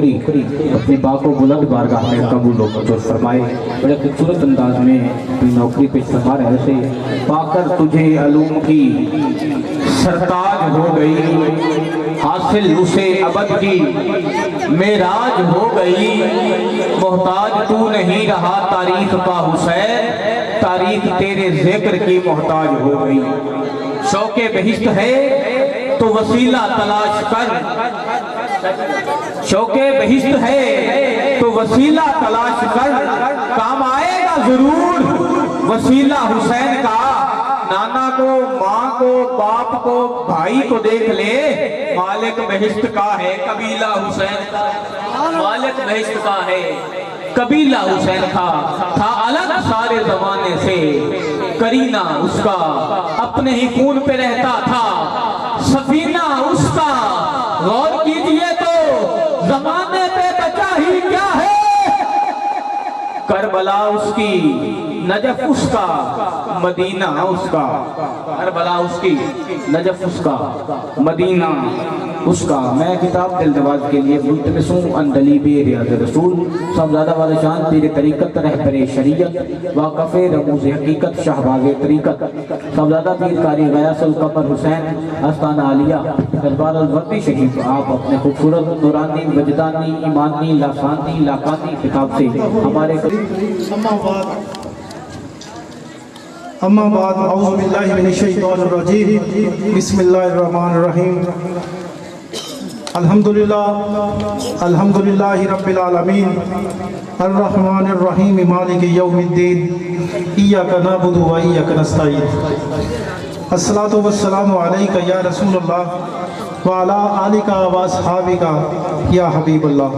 نوکری اپنی باق و بلند بارگاہ میں قبول و منظور فرمائے۔ بڑے خوبصورت انداز میں اپنی نوکری پیش فرما رہے سے پا کر تجھے علوم کی سرتاج ہو گئی، حاصل اسے ابد کی معراج ہو گئی، محتاج تو نہیں رہا تاریخ کا حسین، تاریخ تیرے ذکر کی محتاج ہو گئی۔ شوق بہشت ہے تو وسیلہ تلاش کر، شوق بہشت ہے تو وسیلہ تلاش کر، کام آئے گا ضرور وسیلہ حسین کا۔ نانا کو، ماں کو، باپ کو، بھائی کو دیکھ لے، مالک بہشت کا ہے قبیلہ حسین کا، مالک بہشت کا ہے قبیلہ حسین کا۔ تھا الگ سارے زمانے سے کرینہ اس کا، اپنے ہی خون پہ رہتا تھا سفینہ اس کا۔ غور کیجئے تو زمانے پہ بچا ہی کیا ہے، کربلا اس کی، نجف اس کا، مدینہ اس کا۔ کربلا اس کی، نجف اس کا، مدینہ اس کا۔ میں کتاب دلدواز کے لیے ملتمس ہوں اندلیب ریاض رسول، صاحبزادہ والے شان پیر طریقت رہبر شریعت واقف رموز حقیقت شہباز طریقت، صاحبزادہ پیر قاری غیاث القمر حسین آستانہ عالیہ دربار الوردی شریف۔ آپ اپنے خوبصورت نورانی وجدانی ایمانی لاسانی لاقانی کتاب سے ہمارے اما بعد اعوذ باللہ من الشیطان الرجیم، بسم اللہ الرحمن الرحیم۔ الحمدللہ رب العالمین، الرحمن الرحیم، مالک یوم الدین، ایاک نعبد و ایاک نستعین۔ الصلاۃ والسلام علیک یا رسول اللہ وعلی آلک و اصحابک یا حبیب اللہ۔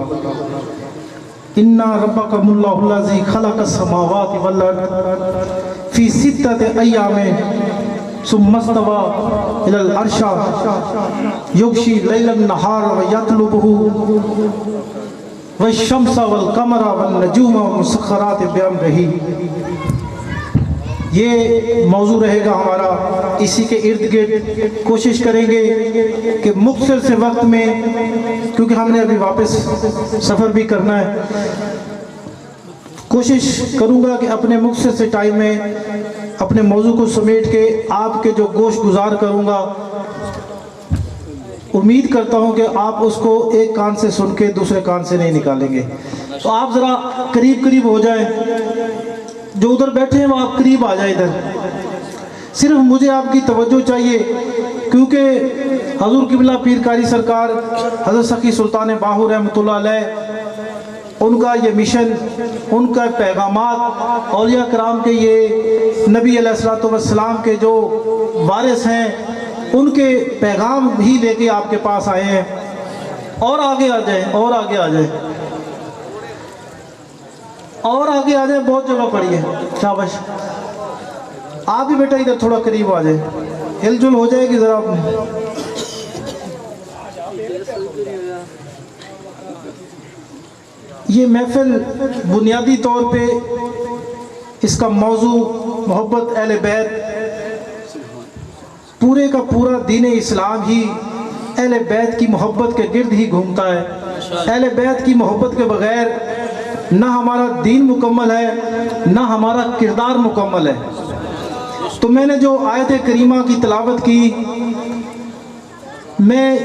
اِنَّ رَبَّكُمُ اللَّهُ الَّذِي خَلَقَ السَّمَاوَاتِ وَالْأَرْضَ فِي سِتَّةِ أَيَّامٍ ثُمَّ اسْتَوَىٰ إِلَى الْعَرْشِ يُغْشِي اللَّيْلَ النَّهَارَ وَيَطْلُبُهُ وَالشَّمْسَ وَالْقَمَرَ وَالنُّجُومَ مُسَخَّرَاتٍ بِأَمْرِهِ۔ یہ موضوع رہے گا ہمارا، اسی کے ارد گرد کوشش کریں گے کہ مختصر سے وقت میں، کیونکہ ہم نے ابھی واپس سفر بھی کرنا ہے، کوشش کروں گا کہ اپنے مختصر سے ٹائم میں اپنے موضوع کو سمیٹ کے آپ کے جو گوش گزار کروں گا، امید کرتا ہوں کہ آپ اس کو ایک کان سے سن کے دوسرے کان سے نہیں نکالیں گے۔ تو آپ ذرا قریب قریب ہو جائیں، جو ادھر بیٹھے ہیں وہ آپ قریب آ جائیں ادھر، صرف مجھے آپ کی توجہ چاہیے، کیونکہ حضور قبلہ پیر قاری سرکار حضرت سخی سلطان باہو رحمۃ اللہ علیہ، ان کا یہ مشن، ان کا پیغامات، اولیاء کرام کے یہ نبی علیہ السلام کے جو وارث ہیں، ان کے پیغام ہی لے کے آپ کے پاس آئے ہیں۔ اور آگے آ جائیں، اور آگے آ جائیں، اور آگے آ جائیں، بہت جگہ پڑی ہے، شاباش۔ آپ بھی بیٹا ادھر تھوڑا قریب آ جائیں، ہل جل ہو جائے گی ذرا۔ یہ محفل بنیادی طور پہ اس کا موضوع محبت اہل بیت، پورے کا پورا دین اسلام ہی اہل بیت کی محبت کے گرد ہی گھومتا ہے۔ اہل بیت کی محبت کے بغیر نہ ہمارا دین مکمل ہے، نہ ہمارا کردار مکمل ہے۔ تو میں نے جو آیت کریمہ کی تلاوت کی، میں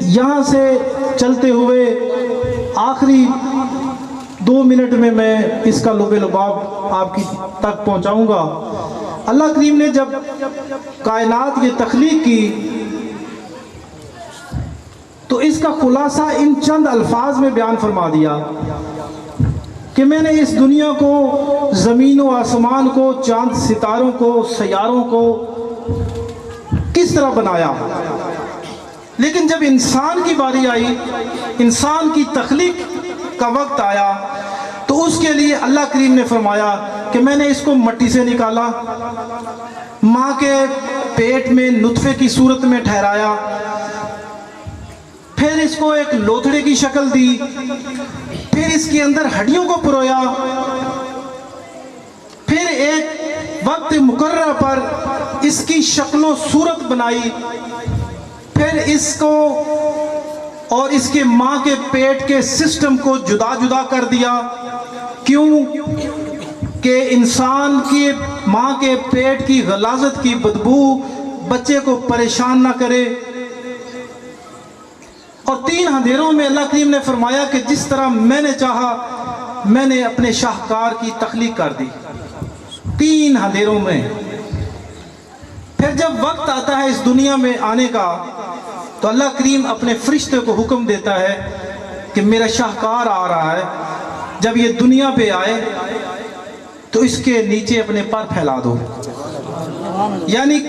یہاں سے چلتے ہوئے آخری 2 منٹ میں اس کا لب لباب آپ کی تک پہنچاؤں گا۔ اللہ کریم نے جب کائنات کی تخلیق کی تو اس کا خلاصہ ان چند الفاظ میں بیان فرما دیا کہ میں نے اس دنیا کو، زمین و آسمان کو، چاند ستاروں کو، سیاروں کو کس طرح بنایا۔ لیکن جب انسان کی باری آئی، انسان کی تخلیق کا وقت آیا، تو اس کے لیے اللہ کریم نے فرمایا کہ میں نے اس کو مٹی سے نکالا، ماں کے پیٹ میں نطفے کی صورت میں ٹھہرایا، پھر اس کو ایک لوتھڑے کی شکل دی، پھر اس کے اندر ہڈیوں کو پرویا، پھر ایک وقت مقررہ پر اس کی شکل و صورت بنائی، پھر اس کو اور اس کے ماں کے پیٹ کے سسٹم کو جدا جدا کر دیا. کیوں؟ کہ انسان کی ماں کے پیٹ کی غلاظت کی بدبو بچے کو پریشان نہ کرے. اور 3 اندھیروں میں اللہ کریم نے فرمایا کہ جس طرح میں نے چاہا میں نے اپنے شاہکار کی تخلیق کر دی. 3 اندھیروں میں. پھر جب وقت آتا ہے اس دنیا میں آنے کا تو اللہ کریم اپنے فرشتے کو حکم دیتا ہے کہ میرا شاہکار آ رہا ہے، جب یہ دنیا پہ آئے تو اس کے نیچے اپنے پر پھیلا دو. یعنی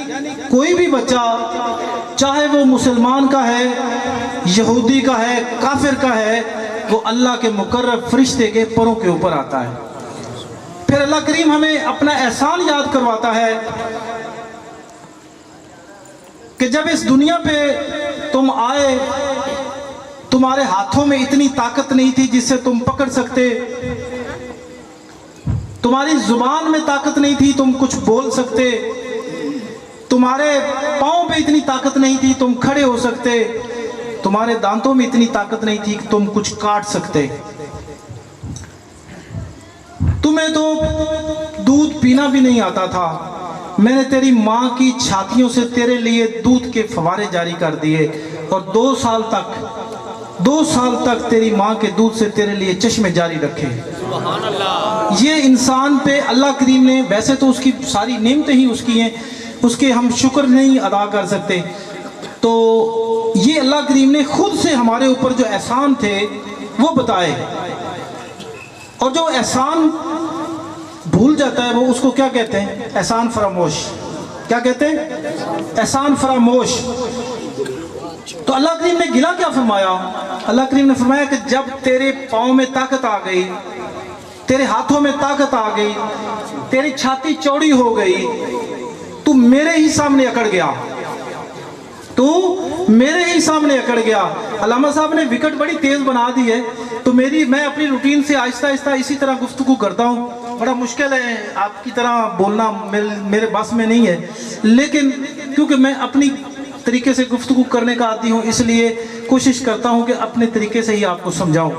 کوئی بھی بچہ چاہے وہ مسلمان کا ہے، یہودی کا ہے، کافر کا ہے، وہ اللہ کے مقرب فرشتے کے پروں کے اوپر آتا ہے. پھر اللہ کریم ہمیں اپنا احسان یاد کرواتا ہے کہ جب اس دنیا پہ تم آئے تمہارے ہاتھوں میں اتنی طاقت نہیں تھی جس سے تم پکڑ سکتے، تمہاری زبان میں طاقت نہیں تھی تم کچھ بول سکتے، تمہارے پاؤں پہ اتنی طاقت نہیں تھی تم کھڑے ہو سکتے، تمہارے دانتوں میں اتنی طاقت نہیں تھی کہ تم کچھ کاٹ سکتے. تمہیں تو دودھ پینا بھی نہیں آتا تھا، میں نے تیری ماں کی چھاتیوں سے تیرے لیے دودھ کے فوارے جاری کر دیے اور 2 سال تک تیری ماں کے دودھ سے تیرے لیے چشمے جاری رکھے. یہ انسان پہ اللہ کریم نے، ویسے تو اس کی ساری نعمتیں ہی اس کی ہیں، اس کے ہم شکر نہیں ادا کر سکتے، تو یہ اللہ کریم نے خود سے ہمارے اوپر جو احسان تھے وہ بتائے. اور جو احسان بھول جاتا ہے وہ اس کو کیا کہتے ہیں؟ احسان فراموش. کیا کہتے ہیں؟ احسان فراموش. تو اللہ کریم نے گلا کیا فرمایا؟ اللہ کریم نے فرمایا کہ جب تیرے پاؤں میں طاقت آ گئی، تیرے ہاتھوں میں طاقت آ گئی، تیری چھاتی چوڑی ہو گئی، تو میرے ہی سامنے اکڑ گیا، تو میرے ہی سامنے اکڑ گیا. علامہ صاحب نے وکٹ بڑی تیز بنا دی ہے، تو میں اپنی روٹین سے آہستہ آہستہ اسی طرح گفتگو کرتا ہوں. بڑا مشکل ہے آپ کی طرح بولنا، میرے بس میں نہیں ہے، لیکن کیونکہ میں اپنی طریقے سے گفتگو کرنے کا عادی ہوں اس لیے کوشش کرتا ہوں کہ اپنے طریقے سے ہی آپ کو سمجھاؤں.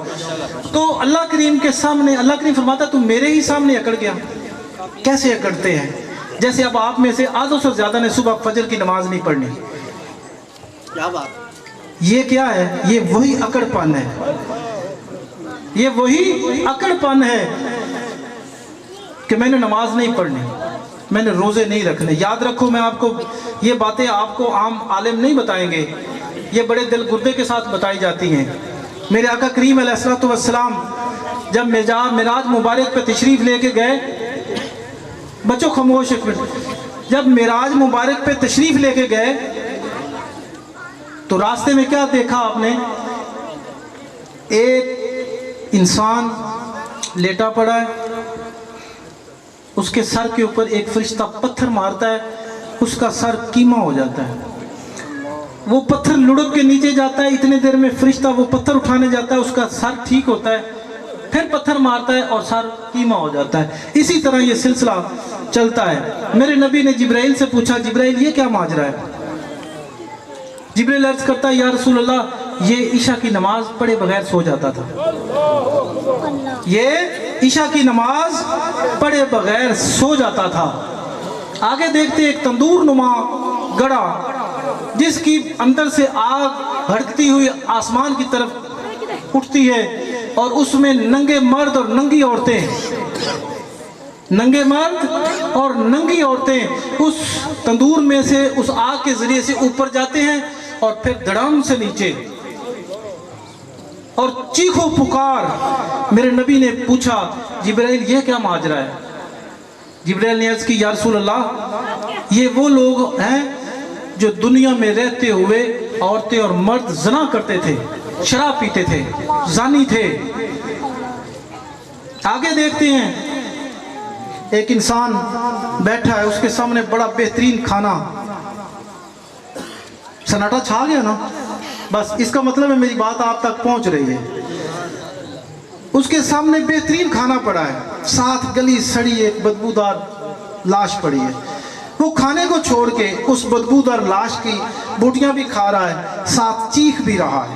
تو اللہ کریم کے سامنے اللہ کریم فرماتا تم میرے ہی سامنے اکڑ گیا. کیسے اکڑتے ہیں؟ جیسے اب آپ میں سے آدھوں سے زیادہ نے صبح فجر کی نماز نہیں پڑھنی. کیا بات؟ یہ کیا ہے؟ یہ وہی اکڑ پن ہے، یہ وہی اکڑ پن ہے کہ میں نے نماز نہیں پڑھنی، میں نے روزے نہیں رکھنے. یاد رکھو، میں آپ کو یہ باتیں آپ کو عام عالم نہیں بتائیں گے، یہ بڑے دل گردے کے ساتھ بتائی جاتی ہیں. میرے آقا کریم علیہ الصلوۃ والسلام جب معراج مبارک پہ تشریف لے کے گئے، بچوں خاموش ایک منٹ، جب معراج مبارک پہ تشریف لے کے گئے تو راستے میں کیا دیکھا آپ نے؟ ایک انسان لیٹا پڑا ہے، اس کے سر کے اوپر ایک فرشتہ پتھر مارتا ہے، اس کا سر کیما ہو جاتا ہے. وہ پتھر لڑک کے نیچے جاتا ہے، اتنے دیر میں فرشتہ وہ پتھر اٹھانے جاتا ہے، اس کا سر ٹھیک ہوتا ہے، پھر پتھر مارتا ہے اور سر کیما ہو جاتا ہے. اسی طرح یہ سلسلہ چلتا ہے. میرے نبی نے جبرائیل سے پوچھا، جبرائیل یہ کیا ماجرا ہے؟ جبرائیل عرض کرتا ہے، یا رسول اللہ یہ عشاء کی نماز پڑھے بغیر سو جاتا تھا، یہ عشاء کی نماز پڑھے بغیر سو جاتا تھا. آگے دیکھتے ایک تندور نما گڑا جس کی اندر سے آگ بھڑکتی ہوئی آسمان کی طرف اٹھتی ہے، اور اس میں ننگے مرد اور ننگی عورتیں، ننگے مرد اور ننگی عورتیں اس تندور میں سے اس آگ کے ذریعے سے اوپر جاتے ہیں اور پھر دھڑام سے نیچے، اور چیخو پکار. میرے نبی نے پوچھا، جبرائیل یہ کیا ماجرا ہے؟ جبرائیل نے عرض کی، یا رسول اللہ یہ وہ لوگ ہیں جو دنیا میں رہتے ہوئے عورتیں اور مرد زنا کرتے تھے، شراب پیتے تھے، زانی تھے. آگے دیکھتے ہیں ایک انسان بیٹھا ہے، اس کے سامنے بڑا بہترین کھانا. سناٹا چھا گیا نا؟ بس اس کا مطلب ہے میری بات آپ تک پہنچ رہی ہے. اس کے سامنے بہترین کھانا پڑا ہے، ساتھ گلی سڑی ایک بدبودار لاش پڑی ہے. وہ کھانے کو چھوڑ کے اس بدبودار لاش کی بوٹیاں بھی کھا رہا ہے، ساتھ چیخ بھی رہا ہے.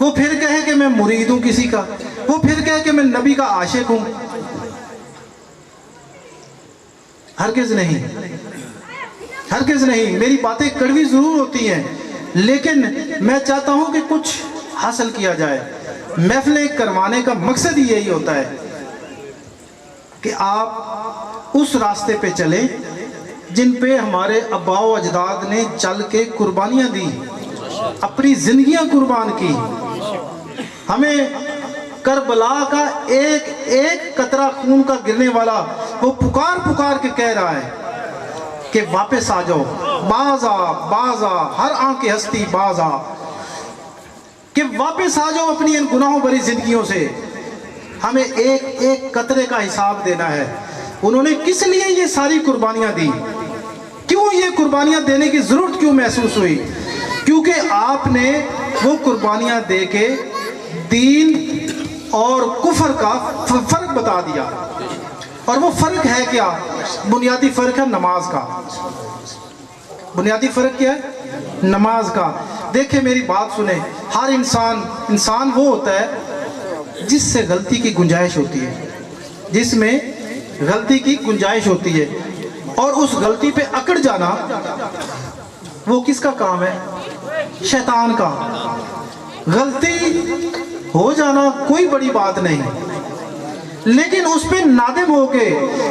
وہ پھر کہے کہ میں مرید ہوں کسی کا، وہ پھر کہے کہ میں نبی کا عاشق ہوں؟ ہرگز نہیں، ہرگز نہیں۔ میری باتیں کڑوی ضرور ہوتی ہیں، لیکن میں چاہتا ہوں کہ کچھ حاصل کیا جائے۔ محفلیں کروانے کا مقصد ہی یہی ہوتا ہے کہ آپ اس راستے پہ چلیں جن پہ ہمارے آباء و اجداد نے چل کے قربانیاں دی، اپنی زندگیاں قربان کی۔ ہمیں کربلا کا ایک ایک قطرہ خون کا گرنے والا وہ پکار پکار کے کہہ رہا ہے کہ واپس آ جاؤ، باز آ، باز آ، ہر آنکھ کی ہستی باز آ، کہ واپس آ جاؤ اپنی ان گناہوں بھری زندگیوں سے۔ ہمیں ایک ایک قطرے کا حساب دینا ہے۔ انہوں نے کس لیے یہ ساری قربانیاں دی؟ کیوں یہ قربانیاں دینے کی ضرورت کیوں محسوس ہوئی؟ کیونکہ آپ نے وہ قربانیاں دے کے دین اور کفر کا فرق بتا دیا۔ اور وہ فرق ہے کیا؟ بنیادی فرق ہے نماز کا۔ بنیادی فرق کیا ہے؟ نماز کا۔ دیکھیں میری بات سنیں، ہر انسان وہ ہوتا ہے جس سے غلطی کی گنجائش ہوتی ہے، جس میں غلطی کی گنجائش ہوتی ہے، اور اس غلطی پہ اکڑ جانا وہ کس کا کام ہے؟ شیطان کا۔ غلطی ہو جانا کوئی بڑی بات نہیں، لیکن اس پہ نادم ہو کے،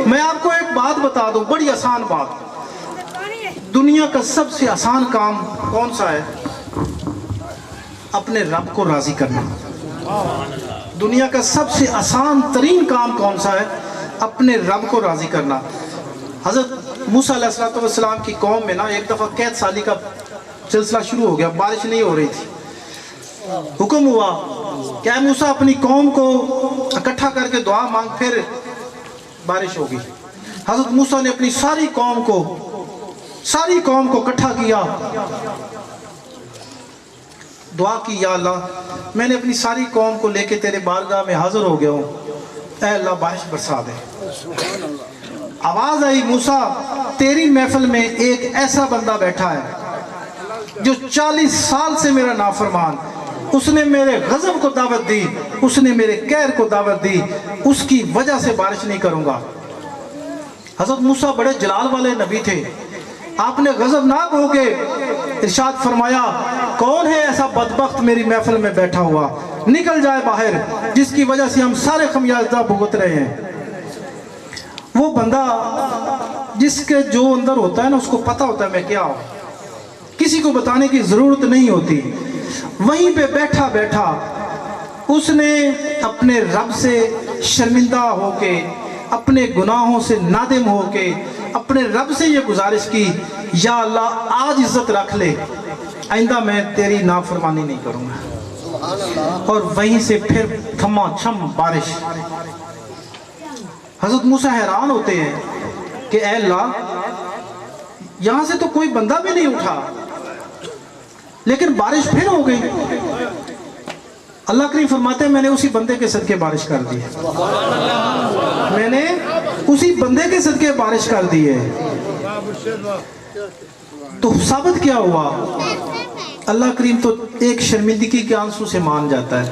میں آپ کو ایک بات بتا دوں، بڑی آسان بات، دنیا کا سب سے آسان کام کون سا ہے؟ اپنے رب کو راضی کرنا۔ دنیا کا سب سے آسان ترین کام کون سا ہے؟ اپنے رب کو راضی کرنا۔ حضرت موسیٰ علیہ السلام کی قوم میں نا ایک دفعہ قحط سالی کا سلسلہ شروع ہو گیا، بارش نہیں ہو رہی تھی۔ حکم ہوا کہ اے موسیٰ اپنی قوم کو اکٹھا کر کے دعا مانگ، پھر بارش ہوگی۔ حضرت موسیٰ نے اپنی ساری قوم کو اکٹھا کیا، دعا کی، یا اللہ میں نے اپنی ساری قوم کو لے کے تیرے بارگاہ میں حاضر ہو گیا ہوں، اے اللہ بارش برسا دے۔ آواز آئی، موسیٰ تیری محفل میں ایک ایسا بندہ بیٹھا ہے جو 40 سال سے میرا نافرمان، اس نے میرے غضب کو دعوت دی، اس نے میرے قہر کو دعوت دی، اس کی وجہ سے بارش نہیں کروں گا۔ حضرت موسیٰ بڑے جلال والے نبی تھے، آپ نے غضبناک ہو کے ارشاد فرمایا، کون ہے ایسا بدبخت میری محفل میں بیٹھا ہوا، نکل جائے باہر، جس کی وجہ سے ہم سارے خمیازہ بھگت رہے ہیں۔ وہ بندہ جس کے جو اندر ہوتا ہے نا، اس کو پتہ ہوتا ہے میں کیا ہوں، کسی کو بتانے کی ضرورت نہیں ہوتی۔ وہیں پہ بیٹھا بیٹھا اس نے اپنے رب سے شرمندہ ہو کے، اپنے گناہوں سے نادم ہو کے اپنے رب سے یہ گزارش کی، یا اللہ آج عزت رکھ لے، آئندہ میں تیری نافرمانی نہیں کروں گا۔ اور وہیں سے پھر تھما چھم بارش۔ حضرت موسیٰ حیران ہوتے ہیں کہ اے اللہ یہاں سے تو کوئی بندہ بھی نہیں اٹھا، لیکن بارش پھر ہو گئی۔ اللہ کریم فرماتے ہیں میں نے اسی بندے کے صدقے بارش کر دی ہے، میں نے اسی بندے کے صدقے بارش کر دی ہے۔ تو ثابت کیا ہوا؟ اللہ کریم تو ایک شرمندگی کے آنسو سے مان جاتا ہے۔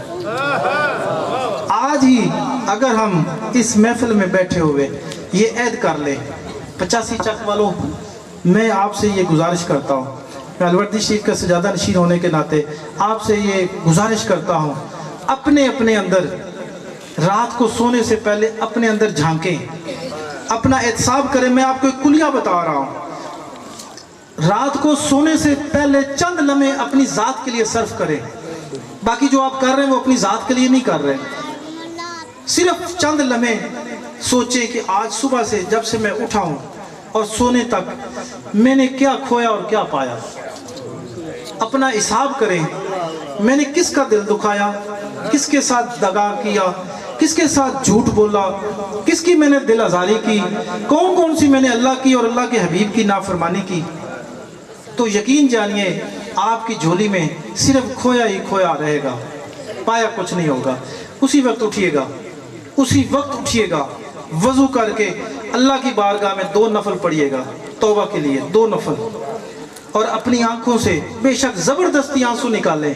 آج ہی اگر ہم اس محفل میں بیٹھے ہوئے یہ عہد کر لیں، 85 چک والوں، میں آپ سے یہ گزارش کرتا ہوں، میں الوردی شریف کا سجادہ نشین ہونے کے ناطے آپ سے یہ گزارش کرتا ہوں، اپنے اندر رات کو سونے سے پہلے اپنے اندر جھانکیں، اپنا احتساب کریں۔ میں آپ کو ایک کلیہ بتا رہا ہوں، رات کو سونے سے پہلے چند لمحے اپنی ذات کے لیے صرف کریں، باقی جو آپ کر رہے ہیں وہ اپنی ذات کے لیے نہیں کر رہے، صرف چند لمحے سوچیں کہ آج صبح سے جب سے میں اٹھا ہوں اور سونے تک میں نے کیا کھویا اور کیا پایا۔ اپنا حساب کریں، میں نے کس کا دل دکھایا، کس کے ساتھ دغا کیا، کس کے ساتھ جھوٹ بولا، کس کی میں نے دل آزاری کی، کون سی میں نے اللہ کی اور اللہ کے حبیب کی نافرمانی کی۔ تو یقین جانیے آپ کی جھولی میں صرف کھویا ہی کھویا رہے گا، پایا کچھ نہیں ہوگا۔ اسی وقت اٹھیے گا، وضو کر کے اللہ کی بارگاہ میں 2 نفل پڑھیے گا، توبہ کے لیے 2 نفل، اور اپنی آنکھوں سے بے شک زبردستی آنسو نکالیں،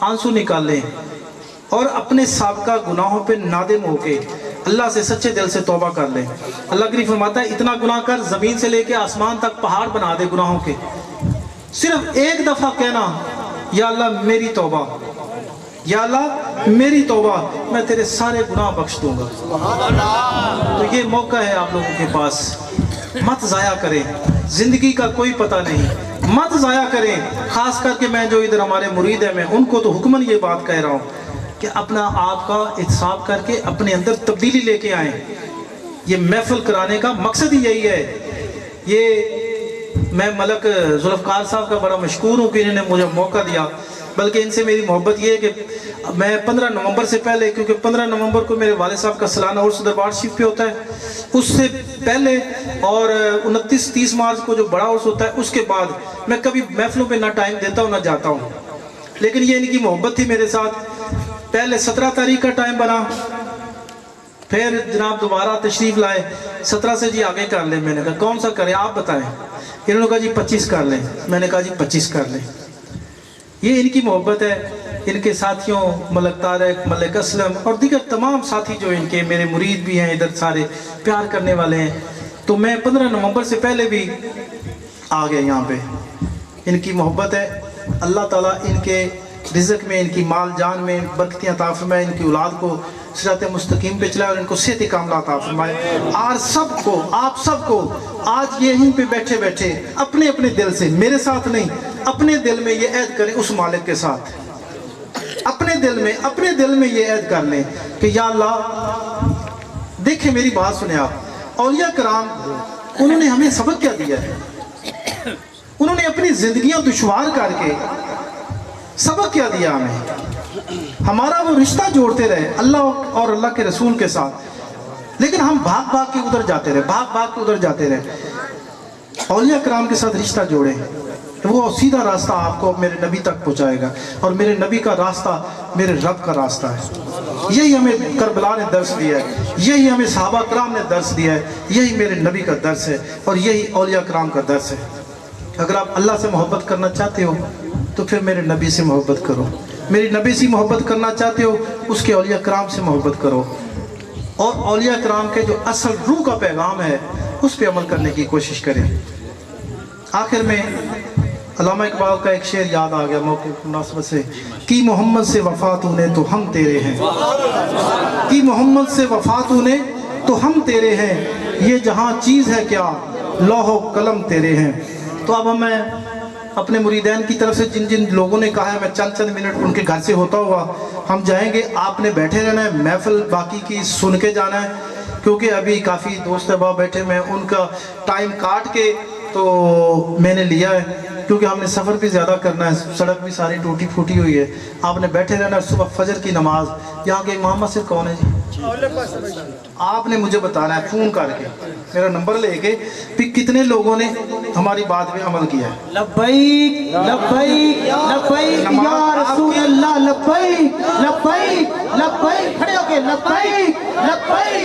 آنسو نکالیں، اور اپنے سابقہ گناہوں پہ نادم ہو کے اللہ سے سچے دل سے توبہ کر لیں۔ اللہ کریم فرماتا ہے اتنا گناہ کر زمین سے لے کے آسمان تک پہاڑ بنا دے گناہوں کے، صرف ایک دفعہ کہنا یا اللہ میری توبہ، یا اللہ میری توبہ، میں تیرے سارے گناہ بخش دوں گا۔ تو یہ موقع ہے آپ لوگوں کے پاس، مت ضائع کریں، زندگی کا کوئی پتہ نہیں، مت ضائع کریں۔ خاص کر کے میں جو ادھر ہمارے مرید ہیں، میں ان کو تو حکماً یہ بات کہہ رہا ہوں کہ اپنا آپ کا احتساب کر کے اپنے اندر تبدیلی لے کے آئیں۔ یہ محفل کرانے کا مقصد ہی یہی ہے۔ یہ میں ملک ذوالفقار صاحب کا بڑا مشکور ہوں کہ انہوں نے مجھے موقع دیا، بلکہ ان سے میری محبت یہ ہے کہ میں 15 نومبر سے پہلے، کیونکہ 15 نومبر کو میرے والد صاحب کا سالانہ عرس دربار شریف پہ ہوتا ہے، اس سے پہلے اور 29-30 مارچ کو جو بڑا عرس ہوتا ہے، اس کے بعد میں کبھی محفلوں پہ نہ ٹائم دیتا ہوں نہ جاتا ہوں۔ لیکن یہ ان کی محبت تھی میرے ساتھ۔ پہلے 17 تاریخ کا ٹائم بنا، پھر جناب دوبارہ تشریف لائے 17 سے جی آگے کر لیں۔ میں نے کہا کون سا کریں آپ بتائیں؟ انہوں نے کہا جی 25 کر لیں۔ میں نے کہا جی 25 کر لیں۔ یہ ان کی محبت ہے۔ ان کے ساتھیوں ملک طارق، ملک اسلم اور دیگر تمام ساتھی جو ان کے میرے مرید بھی ہیں ادھر، سارے پیار کرنے والے ہیں۔ تو میں 15 نومبر سے پہلے بھی آ گیا یہاں پہ۔ ان کی محبت ہے۔ اللہ تعالیٰ ان کے رزق میں، ان کی مال جان میں برکتیں عطا فرمائے، ان کی اولاد کو صراط مستقیم پہ چلائے اور ان کو صحت کاملہ عطا فرمائے۔ اور سب کو، آپ سب کو آج یہیں پہ بیٹھے بیٹھے اپنے اپنے دل سے، میرے ساتھ نہیں، اپنے دل میں یہ عہد کریں اس مالک کے ساتھ، اپنے دل میں یہ عہد کر لیں کہ یا اللہ دیکھیں میری بات سنیں آپ، اولیاء کرام انہوں نے ہمیں سبق کیا دیا ہے؟ انہوں نے اپنی زندگیاں دشوار کر کے سبق کیا دیا ہمیں؟ ہمارا وہ رشتہ جوڑتے رہے اللہ اور اللہ کے رسول کے ساتھ، لیکن ہم بھاگ بھاگ کے ادھر جاتے رہے۔ اولیاء کرام کے ساتھ رشتہ جوڑیں، وہ سیدھا راستہ آپ کو میرے نبی تک پہنچائے گا، اور میرے نبی کا راستہ میرے رب کا راستہ ہے۔ یہی ہمیں کربلا نے درس دیا ہے، یہی ہمیں صحابہ کرام نے درس دیا ہے، یہی میرے نبی کا درس ہے، اور یہی اولیاء کرام کا درس ہے۔ اگر آپ اللہ سے محبت کرنا چاہتے ہو تو پھر میرے نبی سے محبت کرو، میری نبی سے محبت کرنا چاہتے ہو اس کے اولیاء کرام سے محبت کرو، اور اولیاء کرام کے جو اصل روح کا پیغام ہے اس پہ عمل کرنے کی کوشش کریں۔ آخر میں علامہ اقبال کا ایک شعر یاد آ گیا موقع کی مناسبت سے، کی محمد سے وفا تو نے تو ہم تیرے ہیں، کی محمد سے وفا تو نے تو ہم تیرے ہیں، یہ جہاں چیز ہے کیا لوح و قلم تیرے ہیں۔ تو اب میں اپنے مریدین کی طرف سے جن جن لوگوں نے کہا ہے میں چند منٹ ان کے گھر سے ہوتا ہوا ہم جائیں گے، آپ نے بیٹھے رہنا ہے، محفل باقی کی سن کے جانا ہے، کیونکہ ابھی کافی دوست احباب بیٹھے، میں ان کا ٹائم کاٹ کے تو میں نے لیا ہے، کیونکہ ہم نے سفر بھی زیادہ کرنا ہے، سڑک بھی ساری ٹوٹی پھوٹی ہوئی ہے۔ آپ نے بیٹھے رہنا ہے، صبح فجر کی نماز۔ یہاں کے امام مسجد کون ہے جی؟ آپ نے مجھے بتانا ہے فون کر کے، میرا نمبر لے کے، پھر کتنے لوگوں نے ہماری بات پہ عمل کیا ہے۔ لبیک لبیک لبیک یا رسول اللہ، لبیک لبیک لبیک، کھڑے ہو کے لبیک لبیک۔